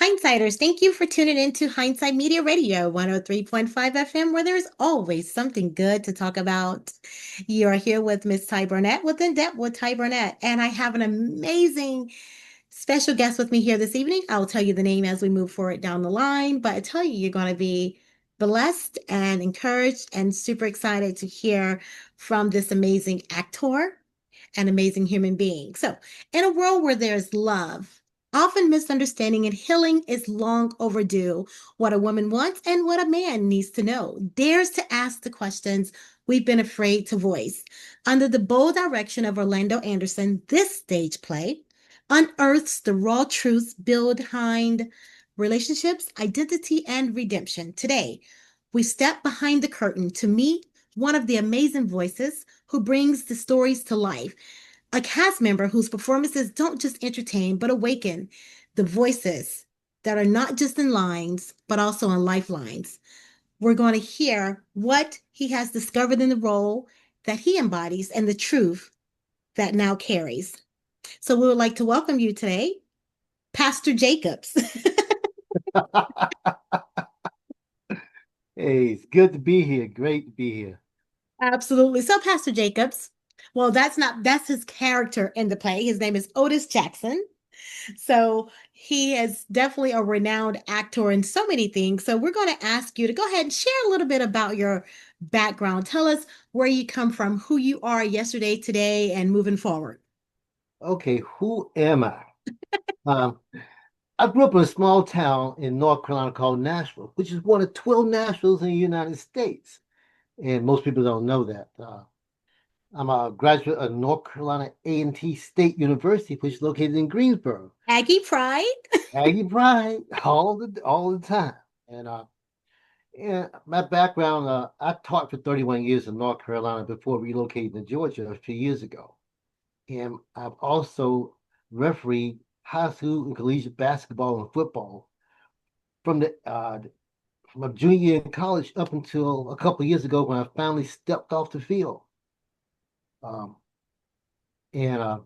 Hindsighters, thank you for tuning in to Hindsight Media Radio 103.5 FM, where there's always something good to talk about. You are here with Miss Ty Burnett with In Depth with Ty Burnett, and I have an amazing special guest with me here this evening. I'll tell you the name as we move forward down the line, but I tell you, you're going to be blessed and encouraged and super excited to hear from this amazing actor and amazing human being. So, in a world where there's love, often misunderstanding and healing is long overdue. What a woman wants and what a man needs to know. Dares to ask the questions we've been afraid to voice. Under the bold direction of Orlando Anderson, this stage play unearths the raw truths behind relationships, identity, and redemption. Today, we step behind the curtain to meet one of the amazing voices who brings the stories to life. A cast member whose performances don't just entertain, but awaken the voices that are not just in lines, but also on lifelines. We're going to hear what he has discovered in the role that he embodies and the truth that now carries. So we would like to welcome you today, Pastor Jacobs. Hey, it's good to be here. Great to be here. Absolutely. So, Pastor Jacobs, well, that's his character in the play. His name is Otis Jackson. So he is definitely a renowned actor in so many things. So we're going to ask you to go ahead and share a little bit about your background. Tell us where you come from, who you are yesterday, today, and moving forward. Okay, who am I? Um, I grew up in a small town in North Carolina called Nashville, which is one of 12 Nashvilles in the United States. And most people don't know that. I'm a graduate of North Carolina A&T State University, which is located in Greensboro. Aggie Pride. Aggie Pride all the time. And yeah, my background, I taught for 31 years in North Carolina before relocating to Georgia a few years ago. And I've also refereed high school and collegiate basketball and football from from a junior year in college up until a couple of years ago when I finally stepped off the field. Um, and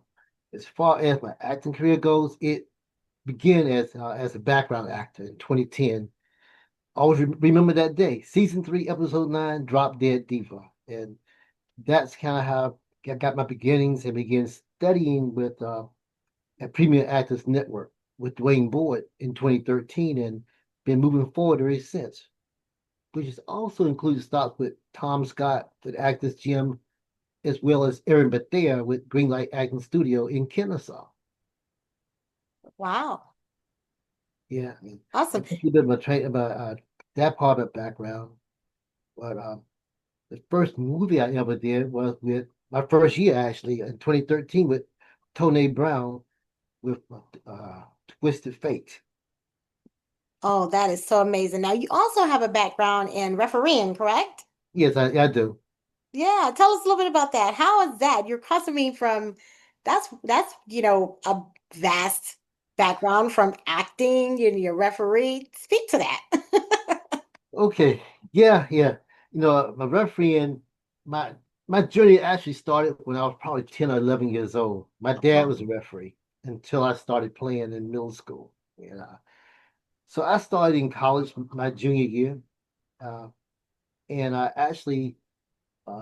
as far as my acting career goes, it began as a background actor in 2010. Always remember that day, season 3, episode 9, Drop Dead Diva, and that's kind of how I got my beginnings and began studying with at Premier Actors Network with Dwayne Boyd in 2013 and been moving forward ever since, which has also included stops with Tom Scott with Actors Gym, as well as Aaron Bethea with Greenlight Acting Studio in Kennesaw. Wow. Yeah, I mean, Awesome. that's a little bit of my about that part of background. But the first movie I ever did was with my first year actually in 2013 with Tone Brown with Twisted Fate. Oh, that is so amazing. Now, you also have a background in refereeing, correct? Yes, I do. Yeah, tell us a little bit about that. How is that? You're coming from a vast background from acting and you're referee. Speak to that. Okay. Yeah. My refereeing, my my journey actually started when I was probably 10 or 11 years old. My dad was a referee until I started playing in middle school. So I started in college my junior year, uh, and I actually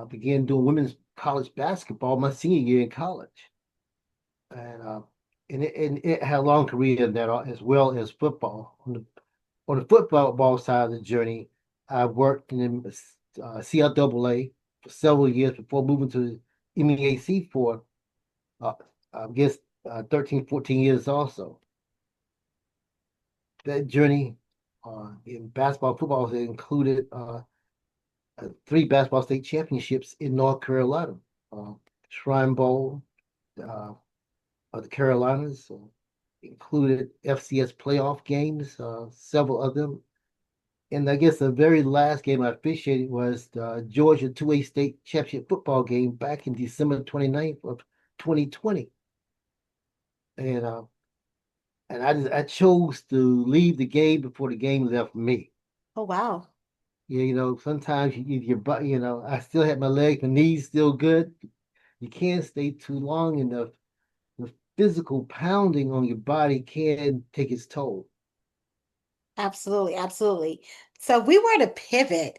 began doing women's college basketball my senior year in college. And it had a long career in that as well as football. On the football side of the journey, I worked in CLAA for several years before moving to MEAC for, uh, I guess, 13, 14 years also. That journey in basketball, football has included 3 basketball state championships in North Carolina, uh, Shrine Bowl uh, of the Carolinas, included FCS playoff games, several of them. And I guess the very last game I officiated was the Georgia 2A state championship football game back in December 29th of 2020. And I chose to leave the game before the game left me. Oh, wow. Yeah, sometimes your butt, I still had my legs, my knees still good. You can't stay too long, and the physical pounding on your body can take its toll. Absolutely, absolutely. So if we were to pivot,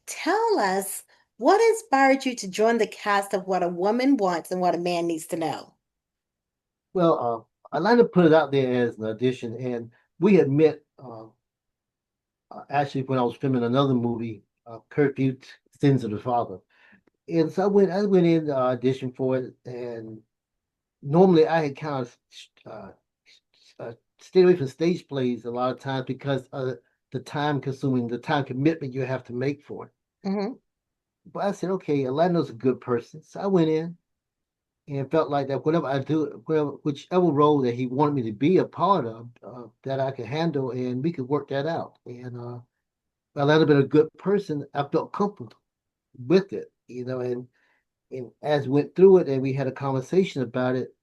tell us what inspired you to join the cast of What a Woman Wants and What a Man Needs to Know. Well, I like to put it out there as an audition, and we had met actually when I was filming another movie, Curfew Sins of the Father. And so I went in to audition for it, and normally I had kind of stayed away from stage plays a lot of times because of the time commitment you have to make for it. Hmm. But I said, okay, Orlando's a good person. So I went in and felt like that whatever I do, whichever role that he wanted me to be a part of, that I could handle and we could work that out. And Orlando been a good person. I felt comfortable with it, and as we went through it and we had a conversation about it,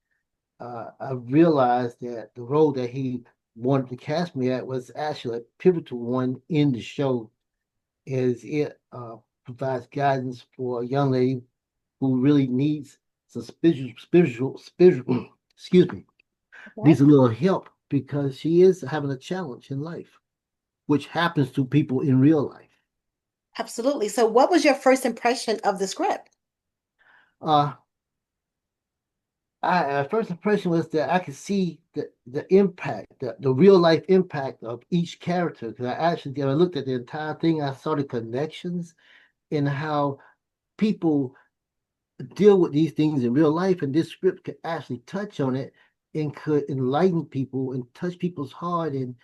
I realized that the role that he wanted to cast me at was actually a pivotal one in the show, as it provides guidance for a young lady who really needs some spiritual, excuse me, Okay. needs a little help because she is having a challenge in life, which happens to people in real life. Absolutely. So what was your first impression of the script? Uh, first impression was that I could see the impact, the real life impact of each character. Because I looked at the entire thing, I saw the connections and how people deal with these things in real life, and this script could actually touch on it and could enlighten people and touch people's heart and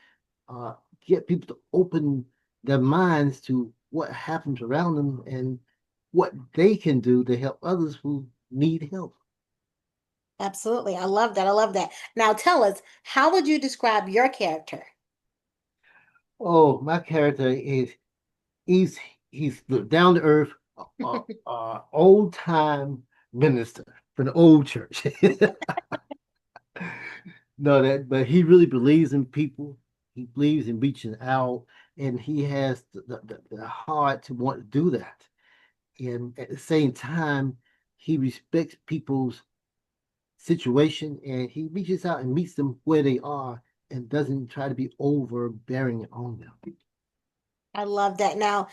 uh, get people to open their minds to what happens around them and what they can do to help others who need help. Absolutely. I love that. I love that. Now tell us, how would you describe your character? Oh, my character is he's he's the down to earth, old time minister from the old church. No, that but he really believes in people. He believes in reaching out, and he has the heart to want to do that. And at the same time, he respects people's situation, and he reaches out and meets them where they are, and doesn't try to be overbearing on them. I love that. Now,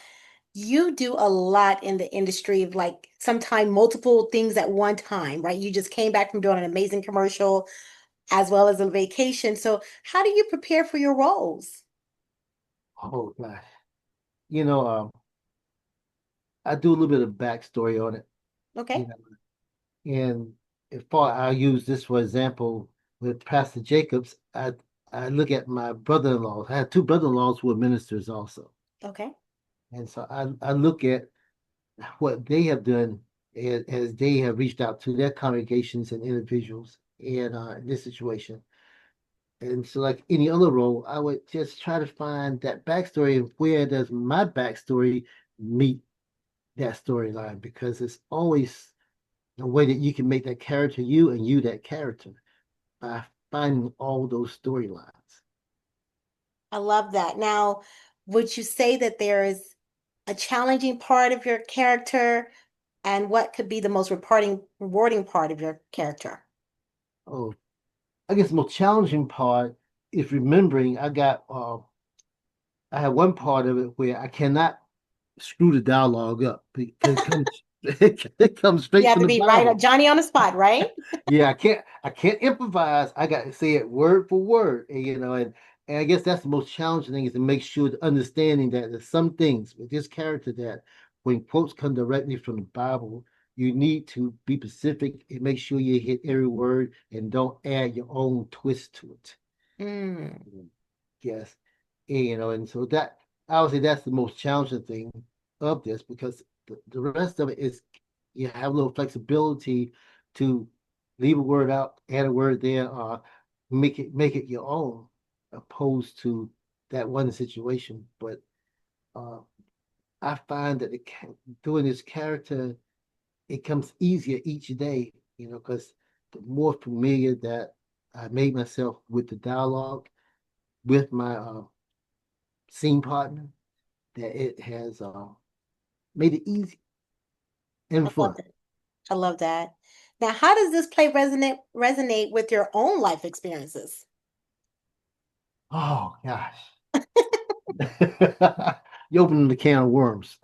you do a lot in the industry of like sometimes multiple things at one time, right? You just came back from doing an amazing commercial as well as a vacation. So, how do you prepare for your roles? Oh gosh, you know, I do a little bit of backstory on it, you Okay. know, and if I use this for example with Pastor Jacobs, I look at my brother-in-law. I had two brother-in-laws who were ministers also, Okay. and so I look at what they have done as they have reached out to their congregations and individuals in this situation. And so, like any other role, I would just try to find that backstory and where does my backstory meet that storyline because it's always a way that you can make that character you and you that character by finding all those storylines. I love that. Now, would you say that there is a challenging part of your character and what could be the most rewarding part of your character? Oh, I guess the most challenging part is remembering I have one part of it where I cannot screw the dialogue up because it comes You straight have from to the be right on Bible. Johnny on the spot, right? Yeah, I can't improvise. I got to say it word for word, and I guess that's the most challenging thing is to make sure the understanding that there's some things with this character that when quotes come directly from the Bible, you need to be specific and make sure you hit every word and don't add your own twist to it. Mm, Yes. And so that I would say that's the most challenging thing of this because the rest of it is you have a little flexibility to leave a word out, add a word there, or make it your own, opposed to that one situation. But uh, I find that doing this character, it comes easier each day, because the more familiar that I made myself with the dialogue, with my scene partner, that it has made it easy I and love fun. that. I love that. Now, how does this play resonate with your own life experiences? Oh gosh. You open the can of worms.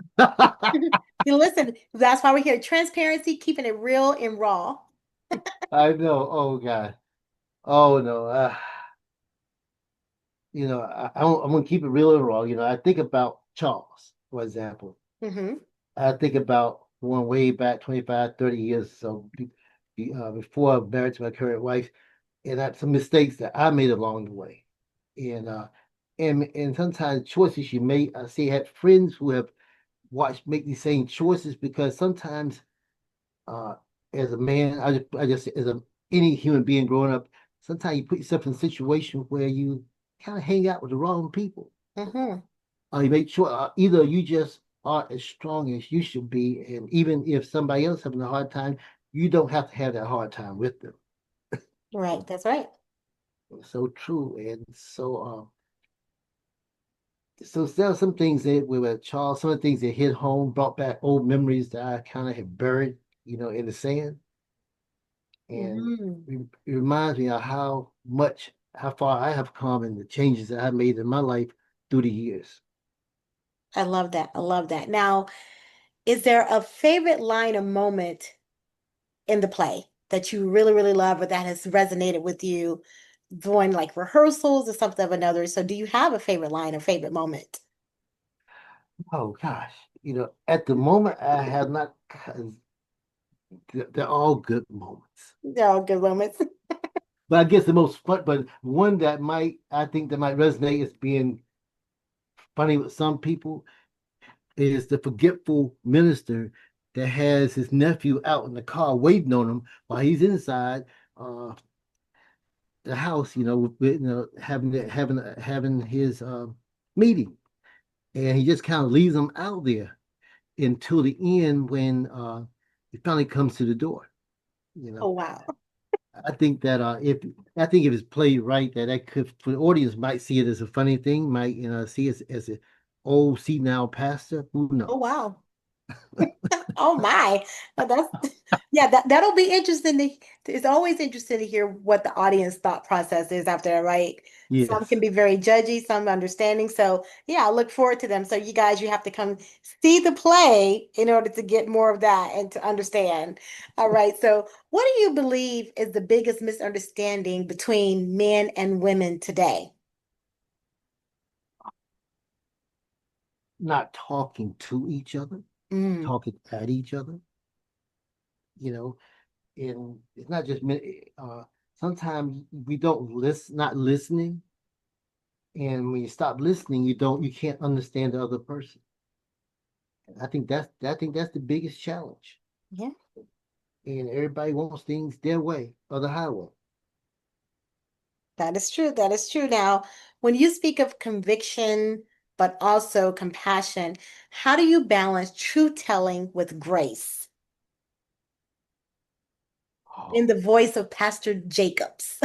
You listen, that's why we're here. Transparency, keeping it real and raw. I know. Oh God. Oh no. I'm gonna keep it real and raw. I think about Charles, for example. Hmm. I think about going way back 25, 30 years before I married to my current wife, and that's some mistakes that I made along the way. And and sometimes choices you make, I see I had friends who have watched make these same choices because sometimes uh as a man, I just as a any human being growing up, sometimes you put yourself in a situation where you kind of hang out with the wrong people. Hmm. You make sure either you just are as strong as you should be, and even if somebody else having a hard time, you don't have to have that hard time with them. Right, that's right. So true, and so there are some things that we were Charles, some of the things that hit home, brought back old memories that I kind of had buried, in the sand, and Hmm. it reminds me of how far I have come, and the changes that I made in my life through the years. I love that. I love that. Now, is there a favorite line or moment in the play that you really, really love or that has resonated with you during like rehearsals or something of another? So, do you have a favorite line or favorite moment? Oh gosh, at the moment I have not. They're all good moments. They're all good moments. But I guess the most fun, but one that I think that might resonate as being funny with some people is the forgetful minister that has his nephew out in the car waiting on him while he's inside uh, the house, having his meeting, and he just kind of leaves him out there until the end when he finally comes to the door. You Oh, know, wow. I think that if it's played right, that could for the audience might see it as a funny thing, might see it as a old senile pastor. Who Oh, knows? wow. Oh my. That's yeah, that'll be interesting it's always interesting to hear what the audience thought process is after that, right? Some can Yes, be very judgy, some understanding. So yeah, I look forward to them. So you have to come see the play in order to get more of that and to understand. All right. So what do you believe is the biggest misunderstanding between men and women today? not talking to each other, Mm, talking at each other. You know, and it's not just sometimes we don't listen, not listening, and when you stop listening, you can't understand the other person. I think that's the biggest challenge, yeah. and everybody wants things their way or the highway. That is true. That is true. Now, when you speak of conviction, but also compassion, how do you balance truth telling with grace? In Oh, the voice of Pastor Jacobs.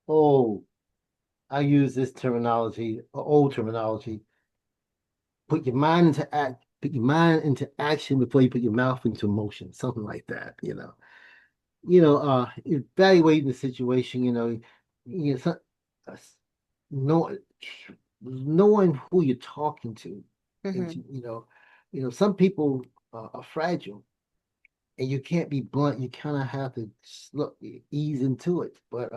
oh, I use this terminology, old terminology. Put your mind into action before you put your mouth into motion, something like that. Evaluating the situation. You know, so- uh, know, knowing who you're talking to, and Hmm. some people are fragile, and you can't be blunt. You kind of have to ease into it. But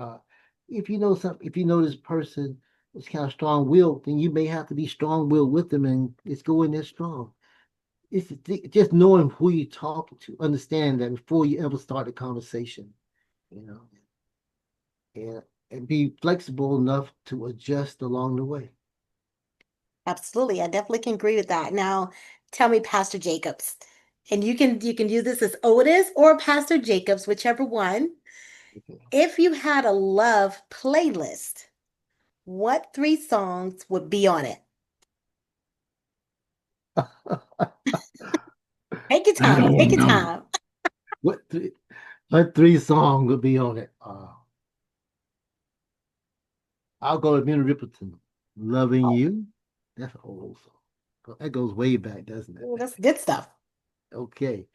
if you know this person is kind of strong-willed, then you may have to be strong-willed with them, and it's going there strong. Just knowing who you're talking to, understand that before you ever start a conversation, you know, and be flexible enough to adjust along the way. Absolutely. I definitely can agree with that. Now, tell me, Pastor Jacobs, and you can use this as Otis or Pastor Jacobs, whichever one. Okay. If you had a love playlist, what three songs would be on it? Take your I time. don't Take your know. time. What three, what three songs would be on it? I'll go with Minnie Riperton. Loving Oh, You. That's an old song. That goes way back, doesn't it? well, that's good stuff. Okay.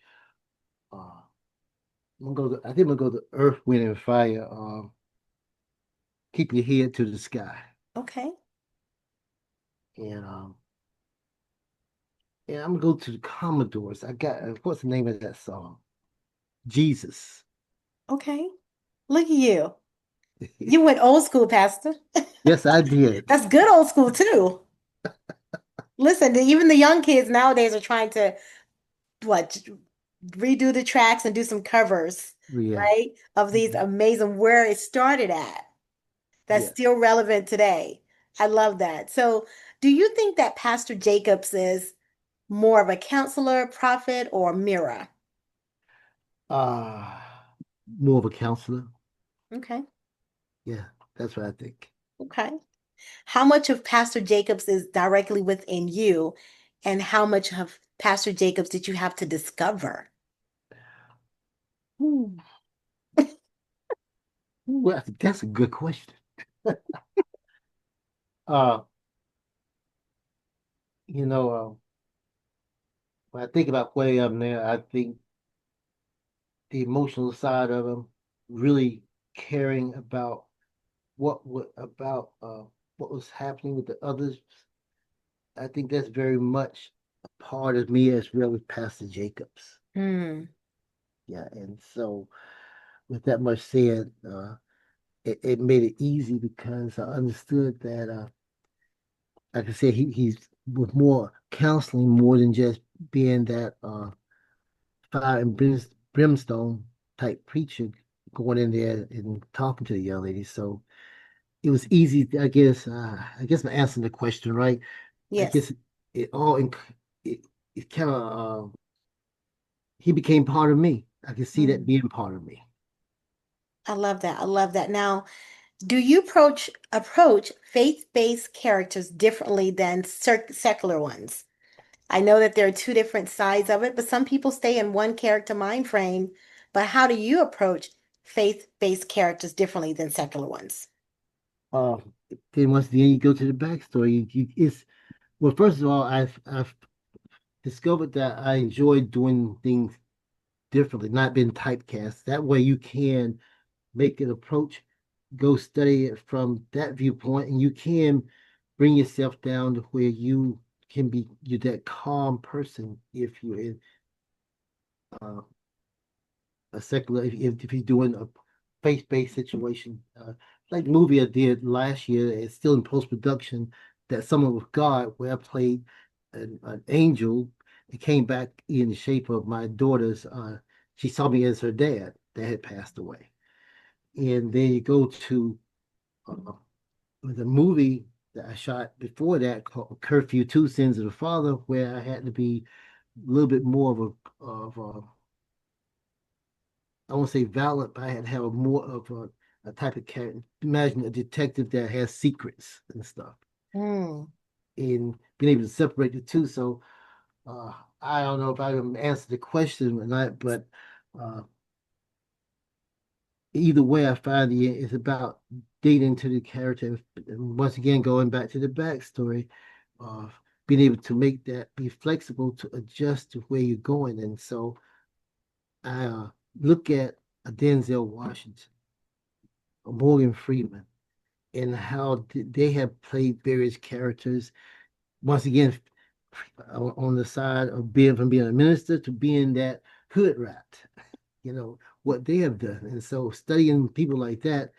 I think I'm gonna go to Earth, Wind, and Fire. Keep your head to the sky. Okay. And yeah, I'm gonna go to the Commodores. I got what's the name of that song? Jesus. Okay. Look at you. You went old school, Pastor. Yes, I did. That's good old school too. Listen, even the young kids nowadays are trying to what redo the tracks and do some covers, Yeah. right? Of these Mhm. amazing where it started at. That's Yes. still relevant today. I love that. So, do you think that Pastor Jacobs is more of a counselor, prophet, or mirror? Uh More of a counselor. Okay. Yeah, that's what I think. Okay. How much of Pastor Jacobs is directly within you, and how much of Pastor Jacobs did you have to discover? Ooh, well, that's a good question. Uh, you know, when I think about where I am now, I think the emotional side of him, really caring about what was happening with the others. I think that's very much a part of me as well as Pastor Jacobs. Hmm. Yeah, and so with that much said, it made it easy because I understood that, like I said, he's with more counseling more than just being that fire and brimstone type preacher going in there and talking to the young lady. So it was easy, I guess. I guess I'm answering the question, right? I Yes. guess it all it, it kind of he became part of me. I can see that Hmm. being part of me. I love that. I love that. Now, do you approach faith-based characters differently than secular ones? I know that there are two different sides of it, but some people stay in one character mind frame. But how do you approach faith-based characters differently than secular ones? Uh, then once again, you go to the backstory. It's well, first of all, I've discovered that I enjoy doing things differently, not being typecast. That way, you can make an approach, go study it from that viewpoint, and you can bring yourself down to where you can be you're that calm person if you're in uh, a secular if you're doing a faith-based situation. Like the movie I did last year, it's still in post-production, that Summer with God, where I played an angel. It came back in the shape of my daughter's. She saw me as her dad that had passed away. And then you go to uh, the movie that I shot before that called Curfew Sins of the Father, where I had to be a little bit more of a I won't say violent, but I had to have more of a type of character. Imagine a detective that has secrets and stuff, Hmm. and being able to separate the two. So uh, I don't know if I can answer the question or not, but uh, either way, I find it's about digging into the character. And once again, going back to the backstory of being able to make that be flexible to adjust to where you're going. And so I look at a Denzel Washington, a Morgan Freeman, and how they have played various characters. Once again, on the side of being a minister to being that hood rat, what they have done. And so studying people like that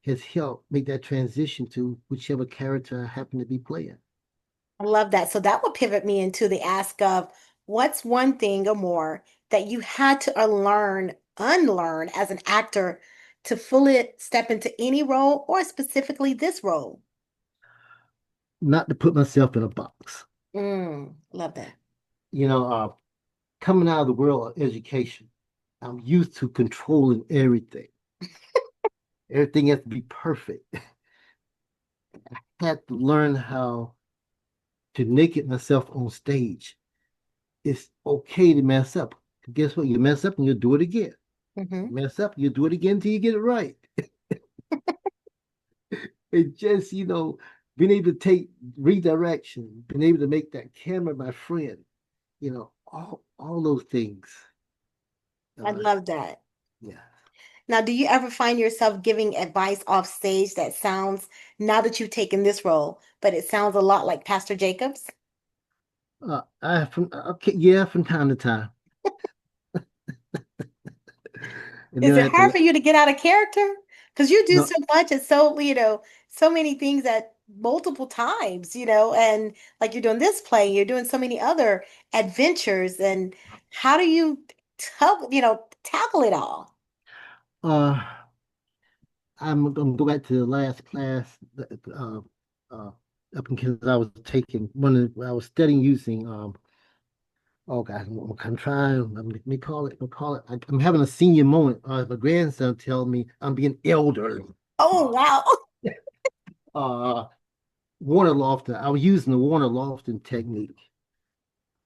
has helped make that transition to whichever character I happen to be playing. I love that. So that would pivot me into the ask of what's one thing or more that you had to unlearn as an actor to fully step into any role or specifically this role? Not to put myself in a box. Love that. You know, coming out of the world of education, I'm used to controlling everything. Everything has to be perfect. I had to learn how to naked myself on stage. It's okay to mess up. Guess what? You mess up and you do it again. Hmm. Mess up, you do it again until you get it right. It just, being able to take redirection, being able to make that camera my friend, all those things. I Uh, love that. yeah. Now, do you ever find yourself giving advice off stage that sounds, now that you've taken this role, but it sounds a lot like Pastor Jacobs? Okay, yeah, from time to time, and Is then I it have hard to for you to get out of character? Because you do no. so much and so, so many things at multiple times, and like you're doing this play, you're doing so many other adventures. And how do you tackle it all? Uh, I'm gonna go back to the last class that, up in Kansas. I was taking I was studying using oh God, I'm trying. Let me call it. I'm having a senior moment. My grandson tell me I'm being elderly. Oh, Uh, wow. uh, Warner Lofton. I was using the Warner Lofton technique,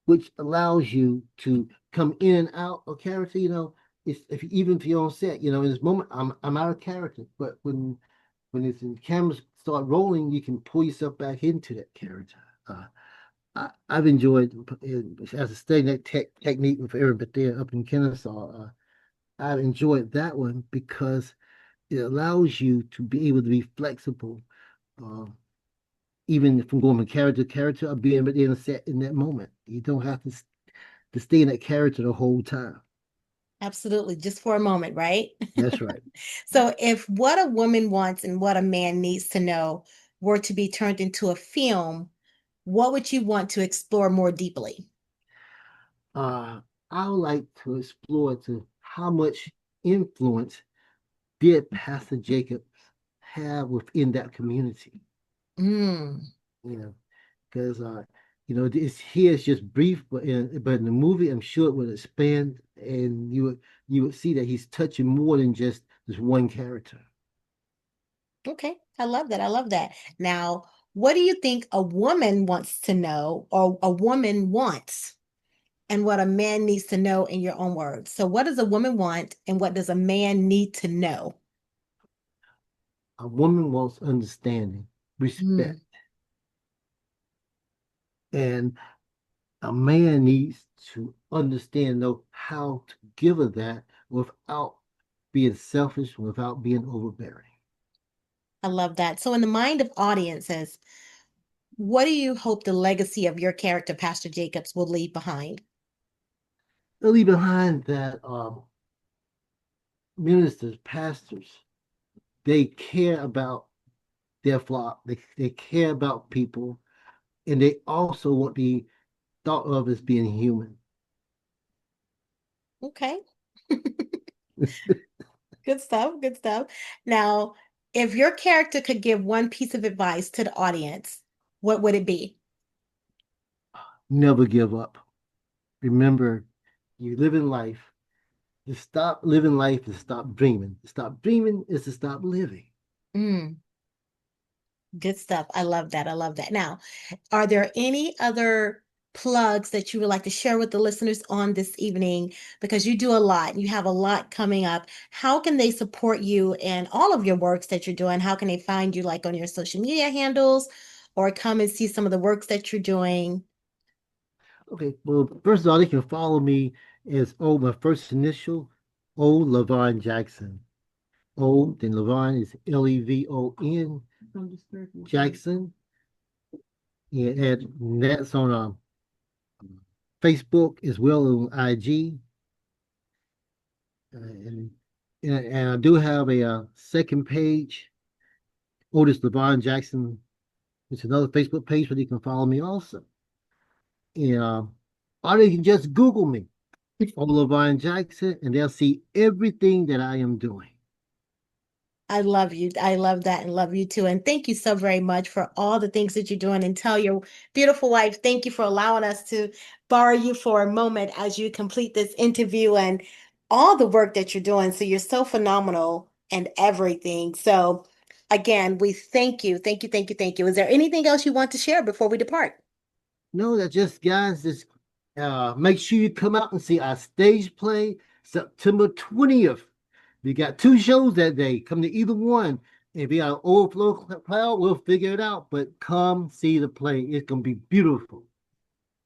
which allows you to come in and out of character. Even if you're on set, in this moment I'm out of character. But when it's in cameras start rolling, you can pull yourself back into that character. I've enjoyed as a studying that technique with Aaron Bethea up in Kennesaw. I've enjoyed that one because it allows you to be able to be flexible, uh, even from going from character to character, or being in a set in that moment. You don't have to stay in that character the whole time. Absolutely. Just for a moment, right? That's right. So, if what a woman wants and what a man needs to know were to be turned into a film, what would you want to explore more deeply? Uh, I would like to explore to how much influence did Pastor Jacobs have within that community. Mm, You know, because this here is just brief, but in the movie, I'm sure it would expand, and you would see that he's touching more than just this one character. okay. I love that. I love that. Now, what do you think a woman wants to know or a woman wants and what a man needs to know in your own words? So, what does a woman want and what does a man need to know? A woman wants understanding, Mm, respect, and a man needs to understand, know how to give her that without being selfish, without being overbearing. I love that. So, in the mind of audiences, what do you hope the legacy of your character, Pastor Jacobs, will leave behind? They'll leave behind that ministers, pastors, they care about their flock. They care about people, and they also want to be thought of as being human. Okay. Good stuff. Good stuff. Now, if your character could give one piece of advice to the audience, what would it be? Never give up. Remember, you live in life. To stop living life is stop dreaming. To stop dreaming is to stop living. Mm, good stuff. I love that. I love that. Now, are there any other plugs that you would like to share with the listeners on this evening? Because you do a lot, you have a lot coming up. How can they support you in all of your works that you're doing? How can they find you, like on your social media handles, or come and see some of the works that you're doing? Okay, well, first of all, they can follow me as my first initial, O Levon Jackson. O, then Levon is Levon Jackson. Yeah, and that's on Facebook as well as IG. And I do have a second page, Otis Levon Jackson. It's another Facebook page where you can follow me also. And, or you can just Google me, Otis Levon Jackson, and they'll see everything that I am doing. I love you. I love that and love you too. And thank you so very much for all the things that you're doing. And tell your beautiful wife, thank you for allowing us to borrow you for a moment as you complete this interview and all the work that you're doing. So you're so phenomenal and everything. So again, we thank you. Thank you. Thank you. Thank you. Is there anything else you want to share before we depart? No, that just guys, just make sure you come out and see our stage play September 20th. We got two shows that day. Come to either one. If you got an overflow cloud, we'll figure it out. But come see the play. It's gonna be beautiful.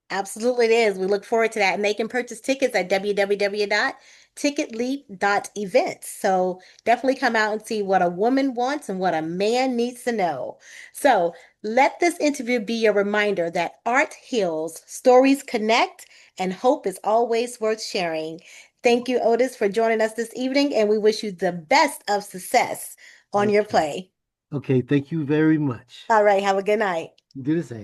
Absolutely, it is. We look forward to that. And they can purchase tickets at www.nashrockymount.com. ticketleap.events. So definitely come out and see what a woman wants and what a man needs to know. So let this interview be a reminder that art heals, stories connect, and hope is always worth sharing. Thank you, Otis, for joining us this evening, and we wish you the best of success on your Okay. play. Okay, thank you very much. All right, have a good night. You do the same.